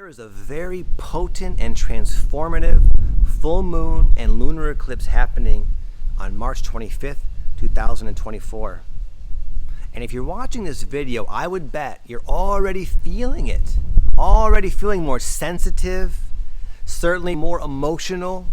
There is a very potent and transformative full moon and lunar eclipse happening on March 25th, 2024. And if you're watching this video, I would bet you're already feeling it. Already feeling more sensitive, certainly more emotional.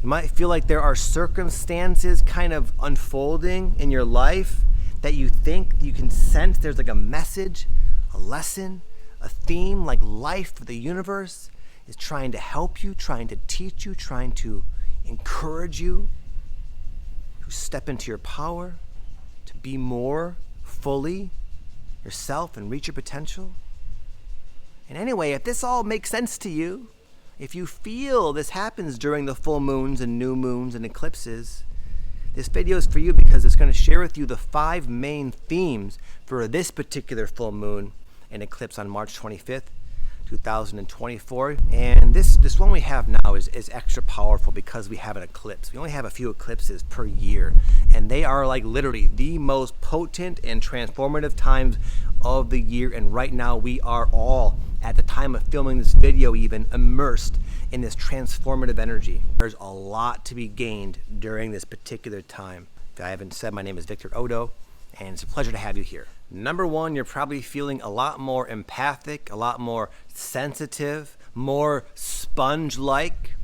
You might feel like there are circumstances kind of unfolding in your life that you think you can sense there's like a message, a lesson, a theme, like life, the universe is trying to help you, trying to teach you, trying to encourage you to step into your power, to be more fully yourself and reach your potential. And anyway, if this all makes sense to you, if you feel this happens during the full moons and new moons and eclipses, this video is for you because it's going to share with you the 5 main themes for this particular full moon and eclipse on March 25th, 2024. And this one we have now is extra powerful because we have an eclipse. We only have a few eclipses per year, and they are like literally the most potent and transformative times of the year. And right now we are all, at the time of filming this video even, immersed in this transformative energy. There's a lot to be gained during this particular time. If I haven't said, my name is Victor Oddo, and it's a pleasure to have you here. Number one, you're probably feeling a lot more empathic, a lot more sensitive, more sponge-like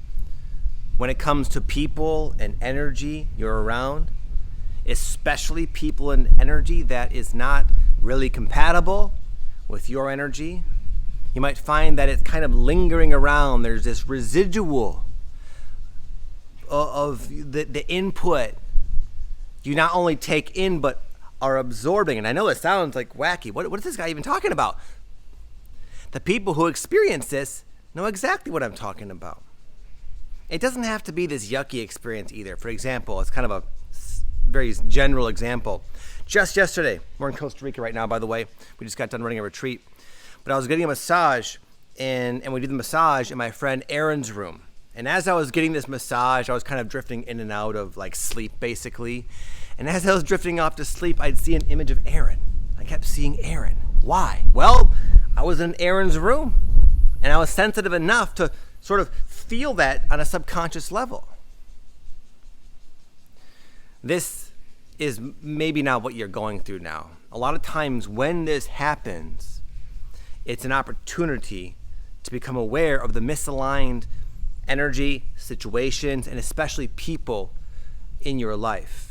when it comes to people and energy you're around, especially people and energy that is not really compatible with your energy. You might find that it's kind of lingering around. There's this residual of the input you not only take in, but are absorbing. And I know it sounds like wacky. What is this guy even talking about? The people who experience this know exactly what I'm talking about. It doesn't have to be this yucky experience either. For example, it's kind of a very general example. Just yesterday, we're in Costa Rica right now, by the way. We just got done running a retreat. But I was getting a massage, and we did the massage in my friend Aaron's room. And as I was getting this massage, I was kind of drifting in and out of like sleep, basically. And as I was drifting off to sleep, I'd see an image of Aaron. I kept seeing Aaron. Why? Well, I was in Aaron's room, and I was sensitive enough to sort of feel that on a subconscious level. This is maybe not what you're going through now. A lot of times when this happens, it's an opportunity to become aware of the misaligned energy, situations, and especially people in your life.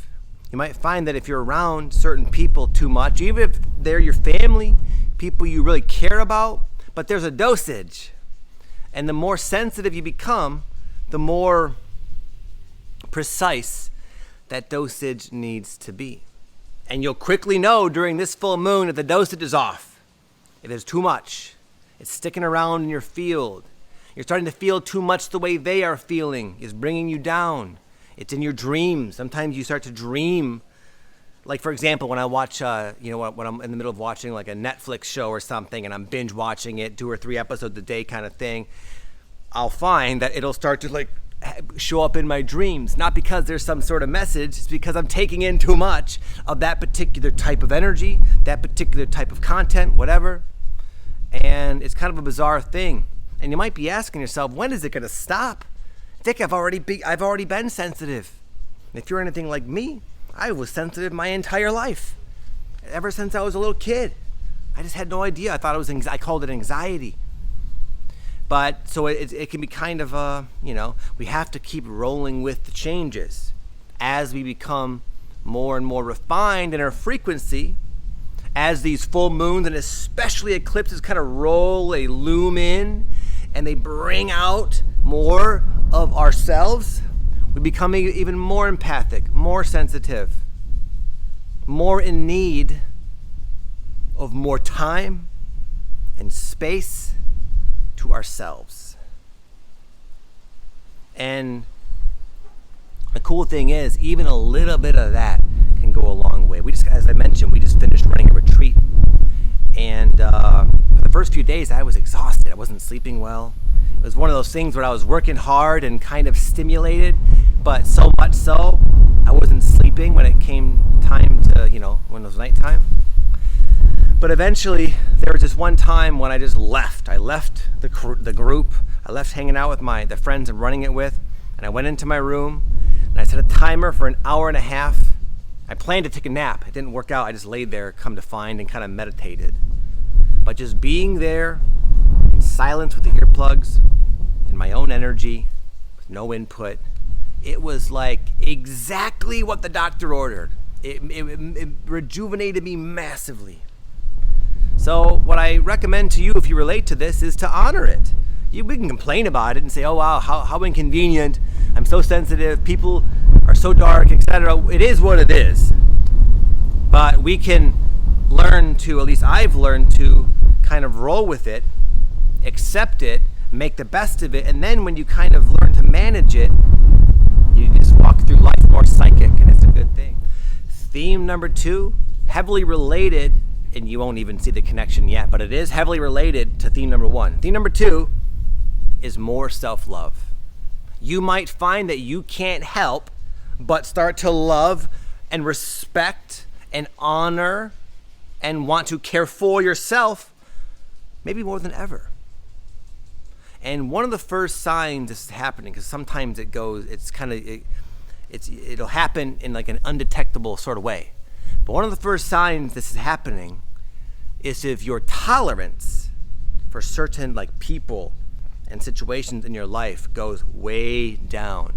You might find that if you're around certain people too much, even if they're your family, people you really care about, but there's a dosage. And the more sensitive you become, the more precise that dosage needs to be. And you'll quickly know during this full moon if the dosage is off. If there's too much, it's sticking around in your field. You're starting to feel too much the way they are feeling, is bringing you down. It's in your dreams. Sometimes you start to dream. Like, for example, when I watch, when I'm in the middle of watching like a Netflix show or something and I'm binge watching it, 2 or 3 episodes a day kind of thing, I'll find that it'll start to like show up in my dreams. Not because there's some sort of message, it's because I'm taking in too much of that particular type of energy, that particular type of content, whatever. And it's kind of a bizarre thing. And you might be asking yourself, when is it going to stop? Vic, I've already been sensitive. If you're anything like me, I was sensitive my entire life. Ever since I was a little kid. I just had no idea. I thought it was I called it anxiety. But so it can be kind of we have to keep rolling with the changes as we become more and more refined in our frequency. As these full moons and especially eclipses kind of roll, they loom in, and they bring out more of ourselves, we become even more empathic, more sensitive, more in need of more time and space to ourselves. And the cool thing is, even a little bit of that can go a long way. As I mentioned, we just finished running a retreat, and for the first few days I was exhausted. I wasn't sleeping well. It was one of those things where I was working hard and kind of stimulated, but so much so I wasn't sleeping when it came time to, when it was nighttime. But eventually, there was this one time when I just left. I left the group. I left hanging out with the friends I'm running it with. And I went into my room, and I set a timer for an hour and a half. I planned to take a nap. It didn't work out. I just laid there, come to find, and kind of meditated. But just being there in silence with the earplugs, in my own energy, with no input, it was like exactly what the doctor ordered. It rejuvenated me massively. So what I recommend to you, if you relate to this, is to honor it. We can complain about it and say, oh wow, how inconvenient, I'm so sensitive, people are so dark, etc. It is what it is. But we can learn to, at least I've learned to, kind of roll with it, accept it, make the best of it, and then when you kind of learn to manage it, you just walk through life more psychic, and it's a good thing. Theme number 2, heavily related, and you won't even see the connection yet, but it is heavily related to theme number 1. Theme number 2 is more self-love. You might find that you can't help but start to love and respect and honor and want to care for yourself, maybe more than ever. And one of the first signs this is happening, because sometimes it'll happen in like an undetectable sort of way. But one of the first signs this is happening is if your tolerance for certain like people and situations in your life goes way down.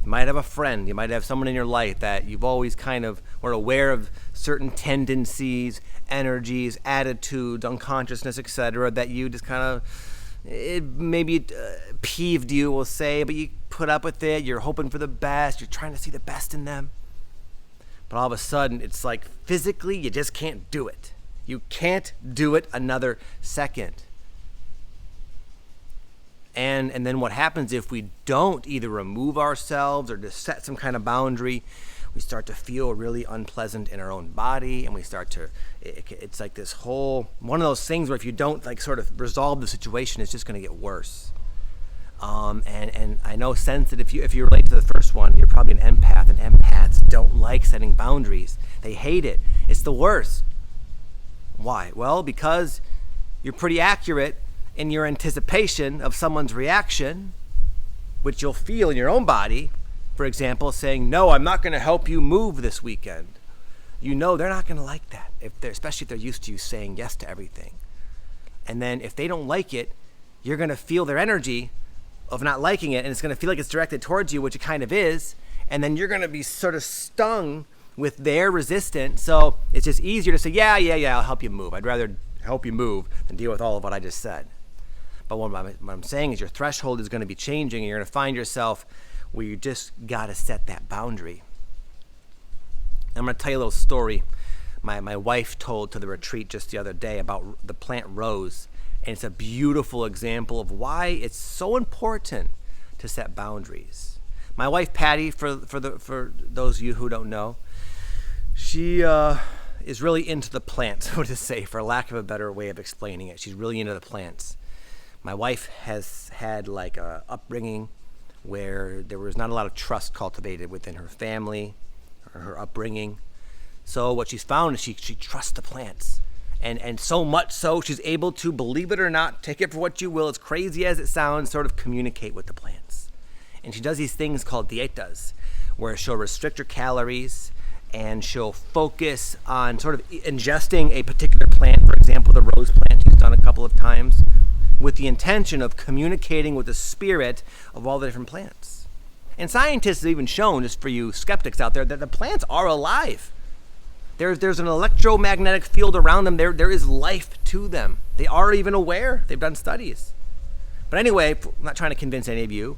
You might have a friend, you might have someone in your life that you've always kind of were aware of certain tendencies, energies, attitudes, unconsciousness, etc., that you just kind of, maybe peeved you, we'll say, but you put up with it, you're hoping for the best, you're trying to see the best in them. But all of a sudden, it's like physically, you just can't do it. You can't do it another second. And then what happens if we don't either remove ourselves or just set some kind of boundary, we start to feel really unpleasant in our own body, and we start to, it's like this whole, one of those things where if you don't like sort of resolve the situation, it's just going to get worse. And I know sensitive, if you relate to the first one, you're probably an empath, and empaths don't like setting boundaries. They hate it. It's the worst. Why? Well, because you're pretty accurate in your anticipation of someone's reaction, which you'll feel in your own body. For example, saying, no, I'm not going to help you move this weekend. You know they're not going to like that, especially if they're used to you saying yes to everything. And then if they don't like it, you're going to feel their energy of not liking it, and it's going to feel like it's directed towards you, which it kind of is, and then you're going to be sort of stung with their resistance. So it's just easier to say, yeah, I'll help you move. I'd rather help you move than deal with all of what I just said. But what I'm saying is your threshold is going to be changing, and you're going to find yourself where you just got to set that boundary. I'm going to tell you a little story my wife told to the retreat just the other day about the plant rose. And it's a beautiful example of why it's so important to set boundaries. My wife Patty, for those of you who don't know, she is really into the plants, so to say, for lack of a better way of explaining it. She's really into the plants. My wife has had like a upbringing where there was not a lot of trust cultivated within her family or her upbringing. So what she's found is she trusts the plants. And so much so, she's able to, believe it or not, take it for what you will, as crazy as it sounds, sort of communicate with the plants. And she does these things called dietas, where she'll restrict her calories, and she'll focus on sort of ingesting a particular plant, for example, the rose plant she's done a couple of times, with the intention of communicating with the spirit of all the different plants. And scientists have even shown, just for you skeptics out there, that the plants are alive. There's an electromagnetic field around them. There is life to them. They are even aware. They've done studies. But anyway, I'm not trying to convince any of you.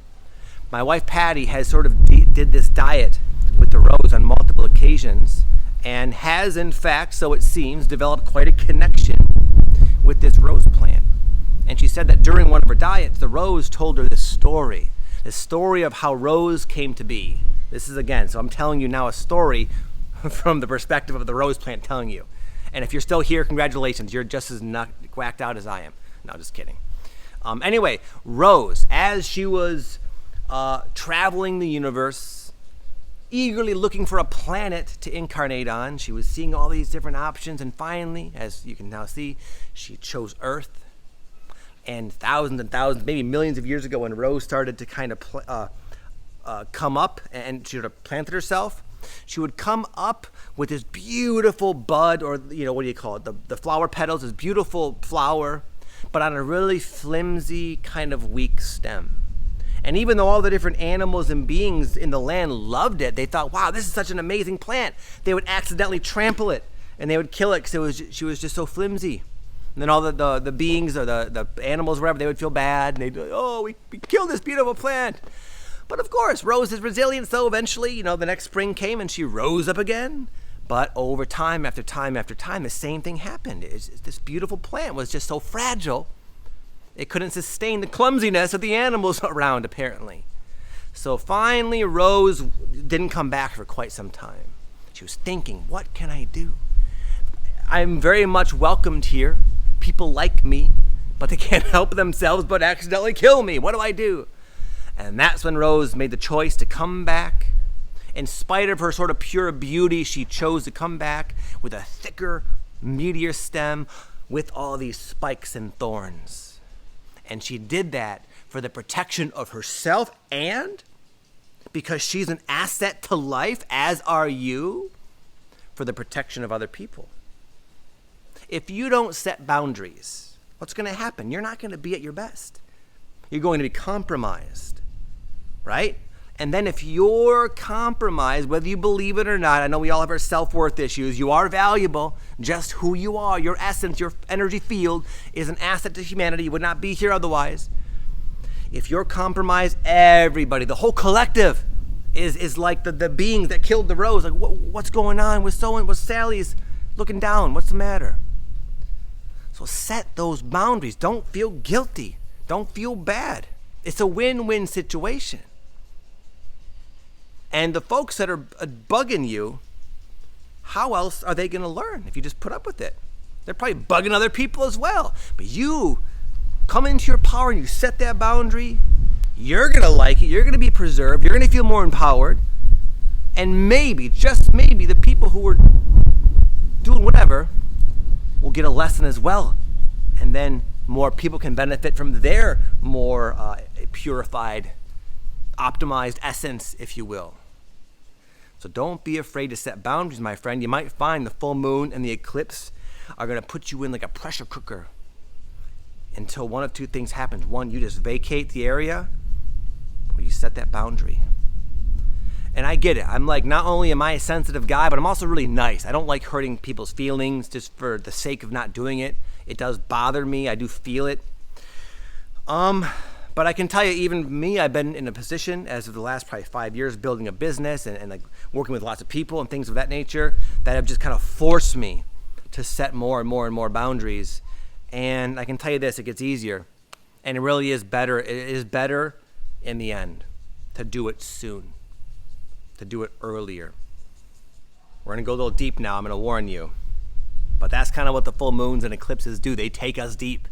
My wife Patty has sort of did this diet with the rose on multiple occasions, and has in fact, so it seems, developed quite a connection with this rose plant. And she said that during one of her diets, the rose told her this story of how rose came to be. This is again, so I'm telling you now a story from the perspective of the rose plant telling you. And if you're still here, congratulations, you're just as whacked out as I am. No, just kidding. Anyway, Rose, as she was traveling the universe, eagerly looking for a planet to incarnate on. She was seeing all these different options, and finally, as you can now see, she chose Earth. And thousands, maybe millions of years ago, when Rose started to kind of come up and she would have planted herself, she would come up with this beautiful bud, or, you know, what do you call it? The flower petals, this beautiful flower, but on a really flimsy, kind of weak stem. And even though all the different animals and beings in the land loved it, they thought, wow, this is such an amazing plant. They would accidentally trample it and they would kill it because she was just so flimsy. And then all the beings or the animals, whatever, they would feel bad. And they'd be like, oh, we killed this beautiful plant. But of course, Rose is resilient. So eventually, you know, the next spring came and she rose up again. But over time, after time, after time, the same thing happened. This beautiful plant was just so fragile. It couldn't sustain the clumsiness of the animals around, apparently. So finally, Rose didn't come back for quite some time. She was thinking, what can I do? I'm very much welcomed here. People like me, but they can't help themselves but accidentally kill me. What do I do? And that's when Rose made the choice to come back. In spite of her sort of pure beauty, she chose to come back with a thicker, meatier stem with all these spikes and thorns. And she did that for the protection of herself and because she's an asset to life, as are you, for the protection of other people. If you don't set boundaries, what's going to happen? You're not going to be at your best. You're going to be compromised, right? And then if you're compromised, whether you believe it or not, I know we all have our self-worth issues. You are valuable. Just who you are, your essence, your energy field is an asset to humanity. You would not be here otherwise. If you're compromised, everybody, the whole collective is like the beings that killed the Rose. Like, what's going on with Sally's looking down? What's the matter? So set those boundaries. Don't feel guilty. Don't feel bad. It's a win-win situation. And the folks that are bugging you, how else are they going to learn if you just put up with it? They're probably bugging other people as well. But you come into your power and you set that boundary, you're going to like it. You're going to be preserved. You're going to feel more empowered. And maybe, just maybe, the people who are doing whatever will get a lesson as well. And then more people can benefit from their more purified, optimized essence, if you will. So don't be afraid to set boundaries, my friend. You might find the full moon and the eclipse are going to put you in like a pressure cooker until one of two things happens. One, you just vacate the area, or you set that boundary. And I get it. I'm like, not only am I a sensitive guy, but I'm also really nice. I don't like hurting people's feelings just for the sake of not doing it. It does bother me. I do feel it. But I can tell you, even me, I've been in a position as of the last probably 5 years building a business and like working with lots of people and things of that nature that have just kind of forced me to set more and more and more boundaries. And I can tell you this, it gets easier. And it really is better. It is better in the end to do it soon, to do it earlier. We're going to go a little deep now, I'm going to warn you. But that's kind of what the full moons and eclipses do. They take us deep.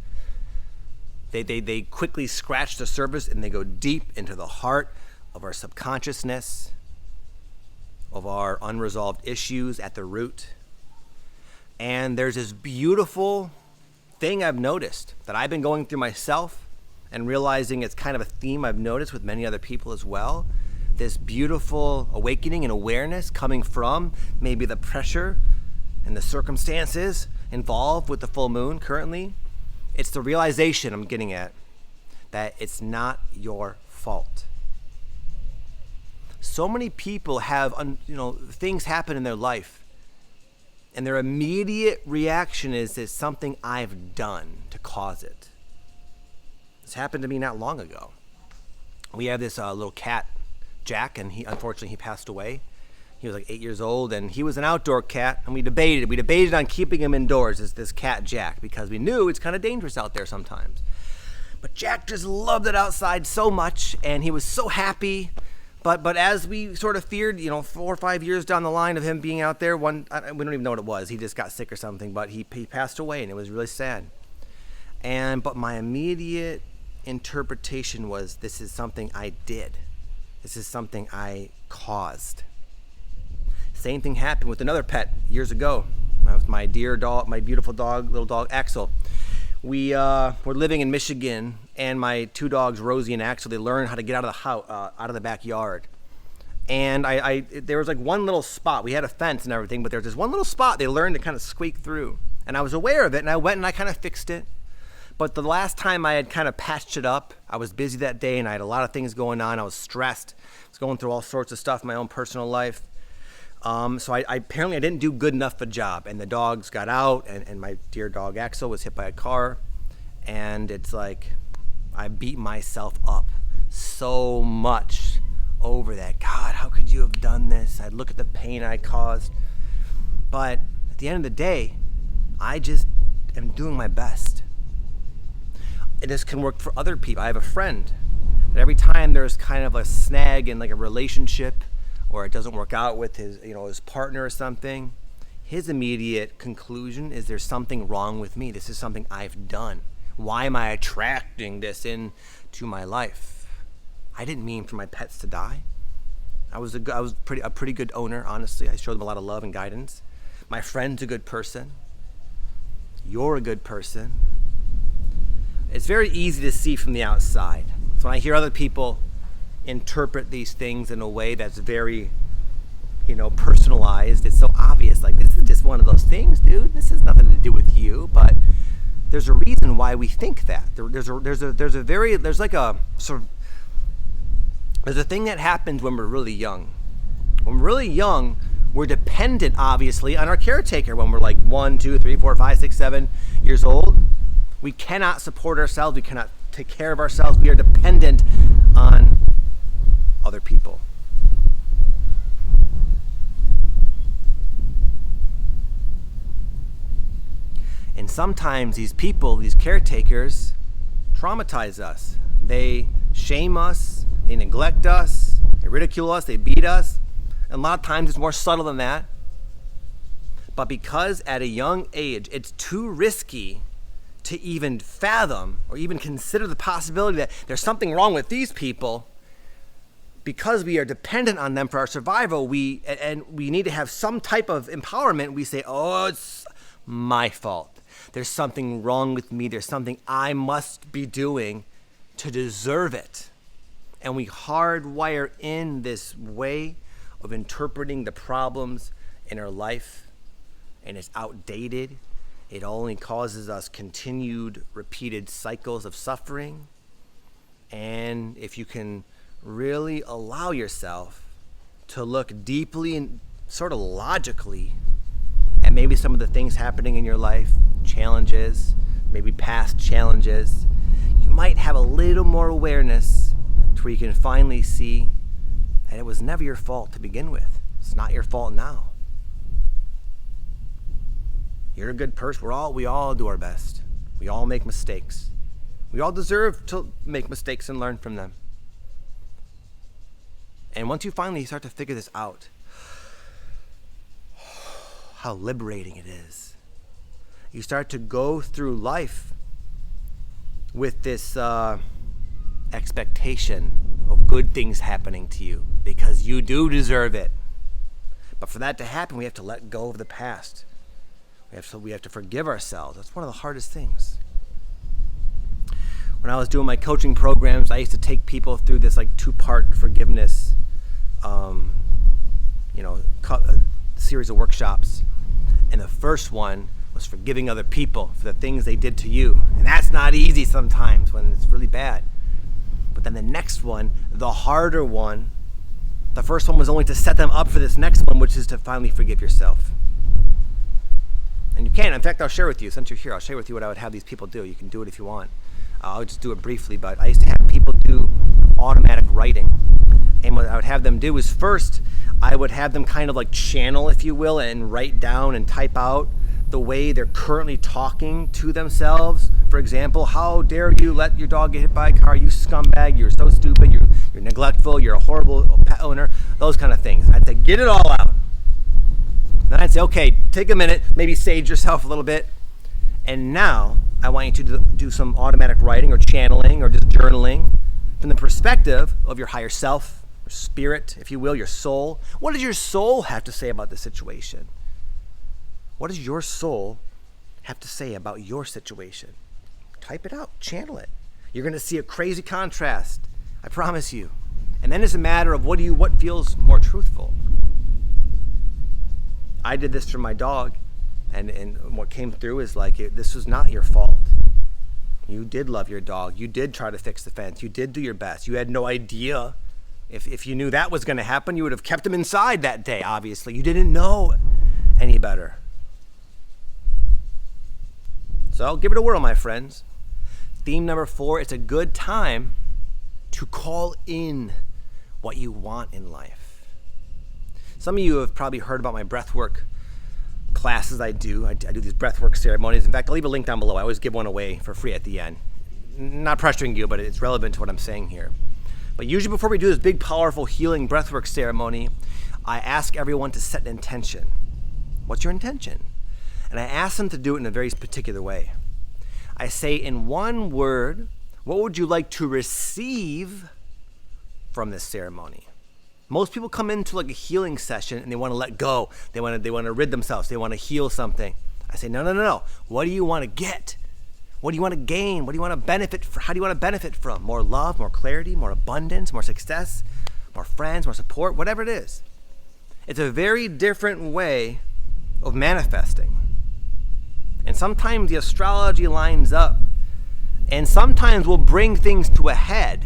They quickly scratch the surface and they go deep into the heart of our subconsciousness, of our unresolved issues at the root. And there's this beautiful thing I've noticed that I've been going through myself and realizing it's kind of a theme I've noticed with many other people as well. This beautiful awakening and awareness coming from maybe the pressure and the circumstances involved with the full moon currently. It's the realization I'm getting at that it's not your fault. So many people have, things happen in their life, and their immediate reaction is something I've done to cause it. This happened to me not long ago. We have this little cat, Jack, and unfortunately he passed away. He was like 8 years old, and he was an outdoor cat, and we debated on keeping him indoors, this cat Jack, because we knew it's kind of dangerous out there sometimes. But Jack just loved it outside so much, and he was so happy. But as we sort of feared, 4 or 5 years down the line of him being out there, we don't even know what it was. He just got sick or something, but he passed away, and it was really sad. But my immediate interpretation was, this is something I did. This is something I caused. Same thing happened with another pet years ago. With my dear dog, my beautiful dog, little dog Axel. We were living in Michigan, and my two dogs, Rosie and Axel, they learned how to get out of the house, out of the backyard. And there was like one little spot. We had a fence and everything, but there was this one little spot they learned to kind of squeak through. And I was aware of it, and I went and I kind of fixed it. But the last time I had kind of patched it up, I was busy that day, and I had a lot of things going on. I was stressed. I was going through all sorts of stuff in my own personal life. So I apparently I didn't do good enough of a job, and the dogs got out, and my dear dog Axel was hit by a car, and it's like I beat myself up so much over that. God, how could you have done this? I'd look at the pain I caused. But at the end of the day, I just am doing my best. This can work for other people. I have a friend that every time there's kind of a snag in like a relationship, or it doesn't work out with his partner or something, his immediate conclusion is there's something wrong with me. This is something I've done. Why am I attracting this into my life? I didn't mean for my pets to die. I was a pretty good owner, honestly. I showed them a lot of love and guidance. My friend's a good person. You're a good person. It's very easy to see from the outside. So when I hear other people interpret these things in a way that's very, personalized, it's so obvious. Like, this is just one of those things, dude. This has nothing to do with you. But there's a reason why we think that. There's a thing that happens when we're really young. When we're really young, we're dependent, obviously, on our caretaker. When we're like 1, 2, 3, 4, 5, 6, 7 years old, we cannot support ourselves. We cannot take care of ourselves. We are dependent on other people. And sometimes these people, these caretakers, traumatize us. They shame us, they neglect us, they ridicule us, they beat us. And a lot of times it's more subtle than that. But because at a young age it's too risky to even fathom or even consider the possibility that there's something wrong with these people, because we are dependent on them for our survival, we need to have some type of empowerment. We say, oh, it's my fault. There's something wrong with me. There's something I must be doing to deserve it. And we hardwire in this way of interpreting the problems in our life, and it's outdated. It only causes us continued, repeated cycles of suffering. And if you can really allow yourself to look deeply and sort of logically at maybe some of the things happening in your life, challenges, maybe past challenges, you might have a little more awareness to where you can finally see that it was never your fault to begin with. It's not your fault now. You're a good person. We all do our best. We all make mistakes. We all deserve to make mistakes and learn from them. And once you finally start to figure this out, how liberating it is. You start to go through life with this expectation of good things happening to you because you do deserve it. But for that to happen, we have to let go of the past. We have to forgive ourselves. That's one of the hardest things. When I was doing my coaching programs, I used to take people through this like 2-part forgiveness series of workshops. And the first one was forgiving other people for the things they did to you. And that's not easy sometimes when it's really bad. But then the next one, the harder one, the first one was only to set them up for this next one, which is to finally forgive yourself. And you can. In fact, I'll share with you, since you're here, I'll share with you what I would have these people do. You can do it if you want. I'll just do it briefly, but I used to have people do automatic writing. And what I would have them do is first, I would have them kind of like channel, if you will, and write down and type out the way they're currently talking to themselves. For example, how dare you let your dog get hit by a car? You scumbag, you're so stupid, you're neglectful, you're a horrible pet owner, those kind of things. I'd say, get it all out. Then I'd say, okay, take a minute, maybe sage yourself a little bit. And now I want you to do some automatic writing or channeling or just journaling from the perspective of your higher self, or spirit, if you will, your soul. What does your soul have to say about the situation? What does your soul have to say about your situation? Type it out, channel it. You're going to see a crazy contrast, I promise you. And then it's a matter of what feels more truthful. I did this for my dog, and what came through is like, this was not your fault. You did love your dog. You did try to fix the fence. You did do your best. You had no idea. If you knew that was going to happen, you would have kept him inside that day, obviously. You didn't know any better. So give it a whirl, my friends. Theme number 4, it's a good time to call in what you want in life. Some of you have probably heard about my breathwork classes I do. I do these breathwork ceremonies. In fact, I'll leave a link down below. I always give one away for free at the end. Not pressuring you, but it's relevant to what I'm saying here. But usually before we do this big, powerful, healing breathwork ceremony, I ask everyone to set an intention. What's your intention? And I ask them to do it in a very particular way. I say, in one word, what would you like to receive from this ceremony? Most people come into like a healing session and they want to let go. They want to rid themselves. They want to heal something. I say, no. What do you want to get? What do you want to gain? What do you want to benefit from? How do you want to benefit from? More love, more clarity, more abundance, more success, more friends, more support, whatever it is. It's a very different way of manifesting. And sometimes the astrology lines up. And sometimes we'll bring things to a head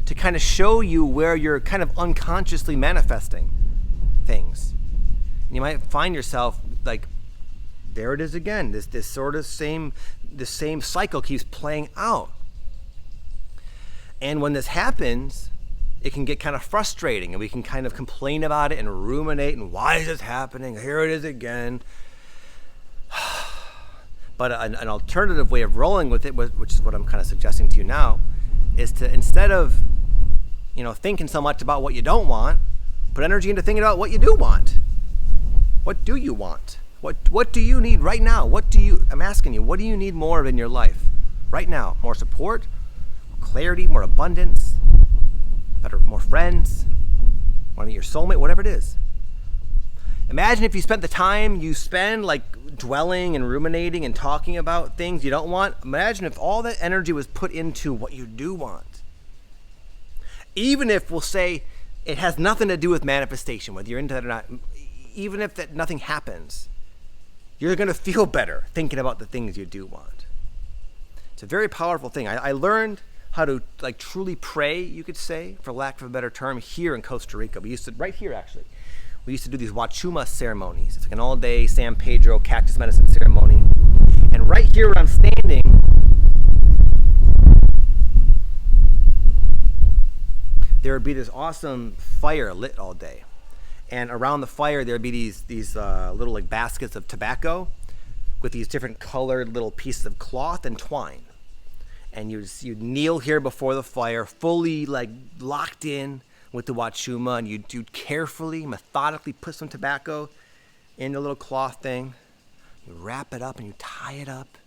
to kind of show you where you're kind of unconsciously manifesting things. And you might find yourself like, there it is again. This sort of same cycle keeps playing out. And when this happens, it can get kind of frustrating, and we can kind of complain about it and ruminate, and why is this happening? Here it is again. But an alternative way of rolling with it, which is what I'm kind of suggesting to you now, is to, instead of thinking so much about what you don't want, put energy into thinking about what you do want. What do you want? What do you need right now? I'm asking you, what do you need more of in your life right now? More support, more clarity, more abundance, more friends, one of your soulmate, whatever it is. Imagine if you spent the time you spend like dwelling and ruminating and talking about things you don't want. Imagine if all that energy was put into what you do want. Even if we'll say it has nothing to do with manifestation, whether you're into that or not, even if that nothing happens, you're going to feel better thinking about the things you do want. It's a very powerful thing. I learned how to like truly pray, you could say, for lack of a better term, here in Costa Rica. We used to, right here actually, we used to do these Wachuma ceremonies. It's like an all-day San Pedro cactus medicine ceremony. And right here where I'm standing, there would be this awesome fire lit all day. And around the fire, there'd be these little like baskets of tobacco with these different colored little pieces of cloth and twine. And you'd kneel here before the fire, fully like locked in with the Wachuma, and you'd carefully, methodically put some tobacco in the little cloth thing. You wrap it up and you tie it up.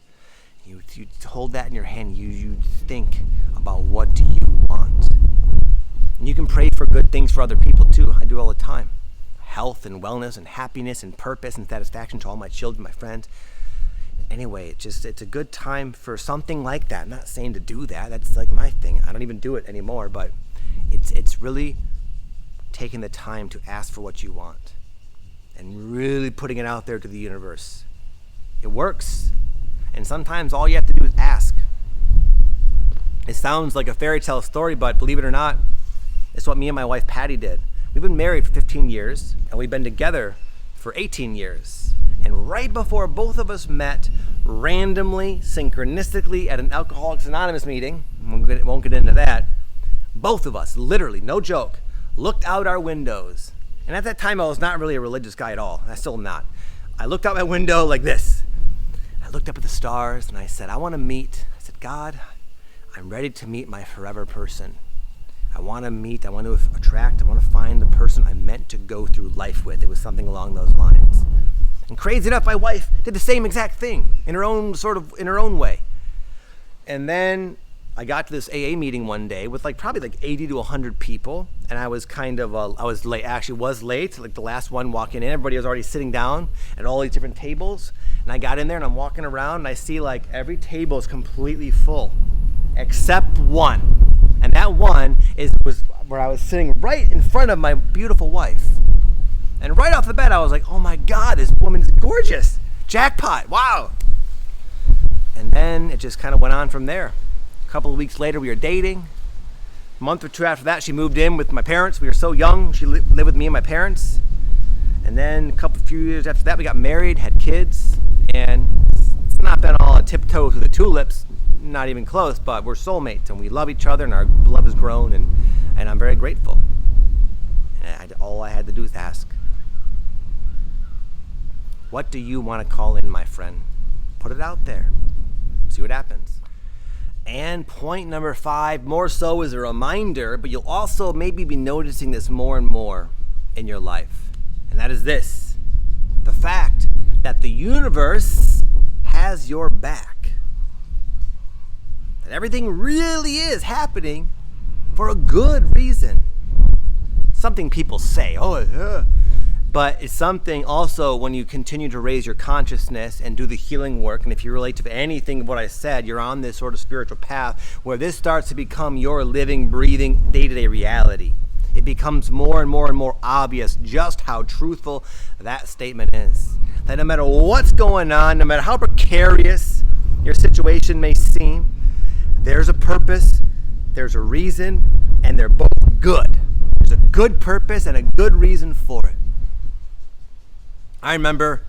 You hold that in your hand. You think about what do you want. And you can pray for good things for other people too. I do all the time. Health and wellness and happiness and purpose and satisfaction to all my children, my friends. Anyway, it's a good time for something like that. I'm not saying to do that. That's like my thing. I don't even do it anymore, but it's really taking the time to ask for what you want and really putting it out there to the universe. It works. And sometimes all you have to do is ask. It sounds like a fairy tale story, but believe it or not, it's what me and my wife Patty did. We've been married for 15 years, and we've been together for 18 years. And right before both of us met, randomly, synchronistically, at an Alcoholics Anonymous meeting, won't get into that, both of us, literally, no joke, looked out our windows. And at that time, I was not really a religious guy at all. I still am not. I looked out my window like this. I looked up at the stars, and I said, I said, God, I'm ready to meet my forever person. I want to attract, I want to find the person I'm meant to go through life with. It was something along those lines. And crazy enough, my wife did the same exact thing in her own way. And then I got to this AA meeting one day with probably 80 to 100 people, and I was I was late. Actually, was late. Like the last one walking in, everybody was already sitting down at all these different tables, and I got in there and I'm walking around and I see every table is completely full, except one, and that one was where I was sitting right in front of my beautiful wife, and right off the bat I was like, oh my God, this woman's gorgeous, jackpot, wow. And then it just kind of went on from there. A couple of weeks later, we were dating. A month or two after that, she moved in with my parents. We were so young. She lived with me and my parents. And then few years after that, we got married, had kids. And it's not been all a tiptoe through the tulips, not even close, but we're soulmates and we love each other and our love has grown, and I'm very grateful. And all I had to do was ask, what do you want to call in, my friend? Put it out there. See what happens. And point number 5, more so as a reminder, but you'll also maybe be noticing this more and more in your life. And that is this: the fact that the universe has your back. That everything really is happening for a good reason. Something people say, but it's something also when you continue to raise your consciousness and do the healing work, and if you relate to anything of what I said, you're on this sort of spiritual path where this starts to become your living, breathing, day-to-day reality. It becomes more and more and more obvious just how truthful that statement is. That no matter what's going on, no matter how precarious your situation may seem, there's a purpose, there's a reason, and they're both good. There's a good purpose and a good reason for it. I remember,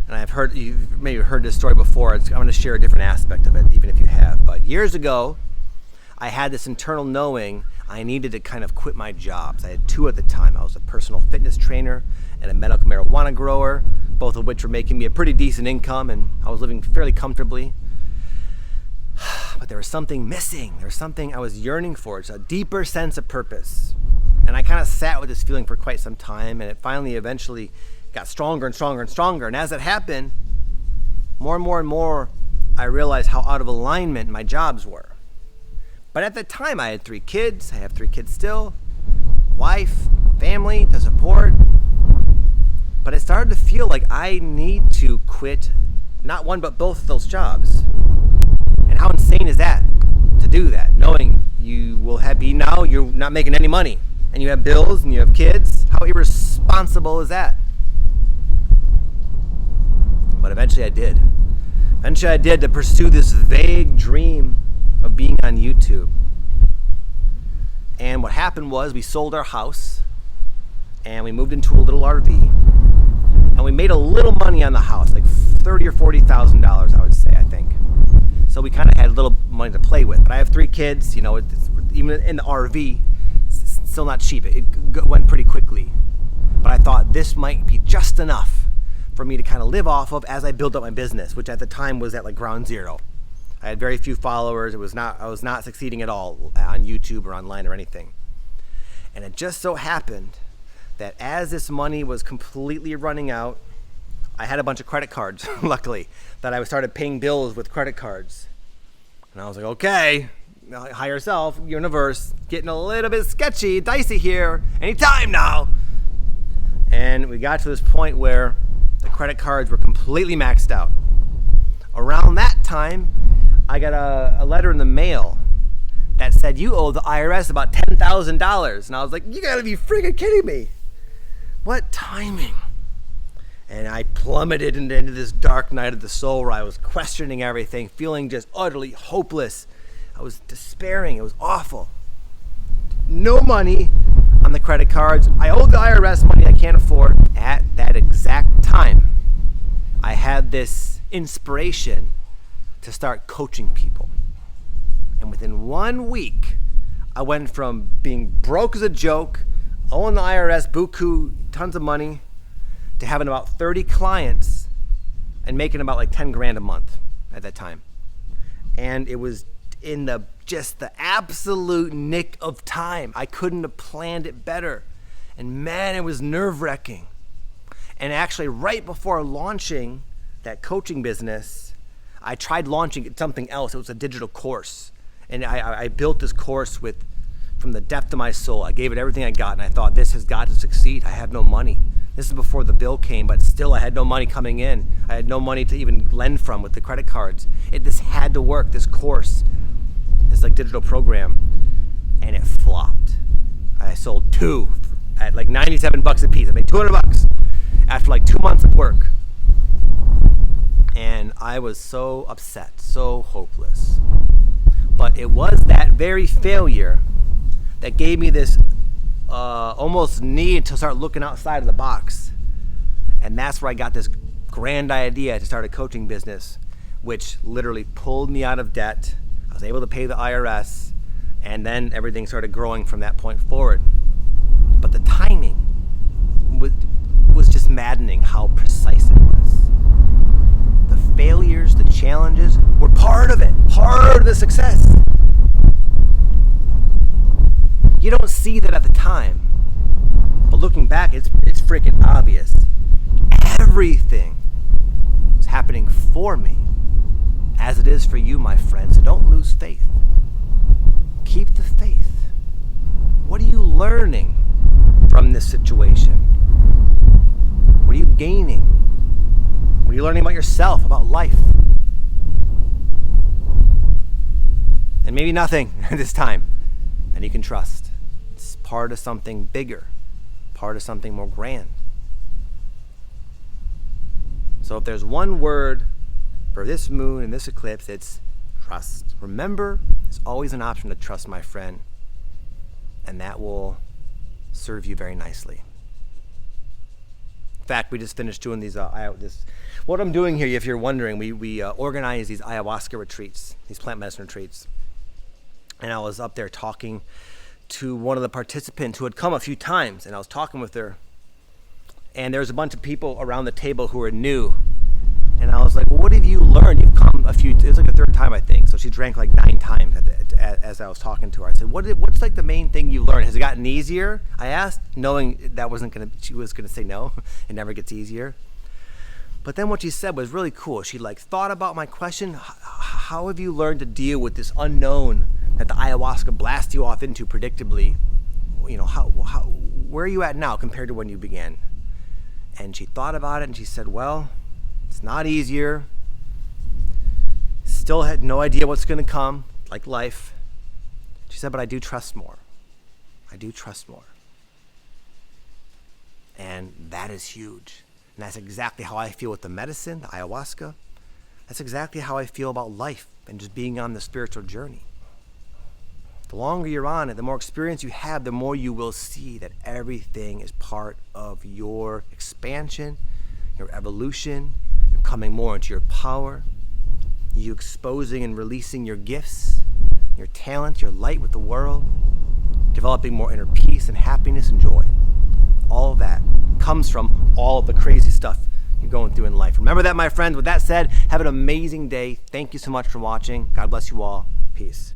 and you've maybe heard this story before, I'm going to share a different aspect of it, even if you have. But years ago, I had this internal knowing I needed to kind of quit my jobs. I had 2 at the time. I was a personal fitness trainer and a medical marijuana grower, both of which were making me a pretty decent income, and I was living fairly comfortably. But there was something missing. There was something I was yearning for. It's a deeper sense of purpose. And I kind of sat with this feeling for quite some time, and it finally eventually got stronger and stronger and stronger. And as it happened, more and more and more, I realized how out of alignment my jobs were. But at the time, I had 3 kids. I have 3 kids still. Wife, family to support. But it started to feel like I need to quit not one, but both of those jobs. And how insane is that to do that, knowing you will be now, you're not making any money, and you have bills and you have kids? How irresponsible is that? But eventually I did. Eventually I did, to pursue this vague dream of being on YouTube. And what happened was we sold our house and we moved into a little RV, and we made a little money on the house, like $30,000 or $40,000, I would say, I think. So we kind of had a little money to play with. But I have 3 kids, it's, even in the RV, it's still not cheap. It went pretty quickly. But I thought this might be just enough for me to kind of live off of as I build up my business, which at the time was at ground zero. I had very few followers. I was not succeeding at all on YouTube or online or anything. And it just so happened that as this money was completely running out, I had a bunch of credit cards, luckily, that I started paying bills with credit cards. And I was like, okay, higher self, universe, getting a little bit sketchy, dicey here, anytime now. And we got to this point where the credit cards were completely maxed out. Around that time, I got a letter in the mail that said, you owe the IRS about $10,000. And I was like, you gotta be freaking kidding me. What timing? And I plummeted into this dark night of the soul where I was questioning everything, feeling just utterly hopeless. I was despairing. It was awful. No money on the credit cards. I owed the IRS money I can't afford. At that exact time, I had this inspiration to start coaching people. And within 1 week, I went from being broke as a joke, owing the IRS buku, tons of money, to having about 30 clients and making about 10 grand a month at that time. And it was in the absolute nick of time. I couldn't have planned it better. And man, it was nerve-wracking. And actually, right before launching that coaching business, I tried launching something else. It was a digital course. And I built this course from the depth of my soul. I gave it everything I got, and I thought, this has got to succeed. I have no money. This is before the bill came, but still I had no money coming in. I had no money to even lend from with the credit cards. This had to work, this course, this like digital program, and it flopped. I sold 2 at like $97 a piece. I made $200 after like 2 months of work. And I was so upset, so hopeless. But it was that very failure that gave me this almost need to start looking outside of the box. And that's where I got this grand idea to start a coaching business, which literally pulled me out of debt. I was able to pay the IRS, and then everything started growing from that point forward. But the timing was just maddening how precise it was. The failures, the challenges were part of it, part of the success. You don't see that at the time, but looking back, it's freaking obvious. Everything is happening for me, as it is for you, my friend. So don't lose faith. Keep the faith. What are you learning from this situation? What are you gaining? What are you learning about yourself, about life? And maybe nothing this time, and you can trust. It's part of something bigger, part of something more grand. So if there's one word for this moon and this eclipse, it's trust. Remember, there's always an option to trust, my friend, and that will serve you very nicely. In fact, we just finished doing these. What I'm doing here, if you're wondering, we organize these ayahuasca retreats, these plant medicine retreats, and I was up there talking to one of the participants who had come a few times, and I was talking with her, and there was a bunch of people around the table who were new, and I was like, well, what have you learned? You've come it was like the 3rd time, I think, so she drank like 9 times as I was talking to her. I said, what's like the main thing you've learned? Has it gotten easier? I asked, knowing that she was gonna say no. It never gets easier. But then what she said was really cool. She like thought about my question. How have you learned to deal with this unknown that the ayahuasca blasts you off into predictably? You know, where are you at now compared to when you began? And she thought about it, and she said, well, it's not easier. Still had no idea what's going to come, like life. She said, but I do trust more. I do trust more. And that is huge. And that's exactly how I feel with the medicine, the ayahuasca. That's exactly how I feel about life and just being on the spiritual journey. The longer you're on it, the more experience you have, the more you will see that everything is part of your expansion, your evolution. You're coming more into your power. You exposing and releasing your gifts, your talent, your light with the world, developing more inner peace and happiness and joy. All of that comes from all of the crazy stuff you're going through in life. Remember that, my friends. With that said, have an amazing day. Thank you so much for watching. God bless you all. Peace.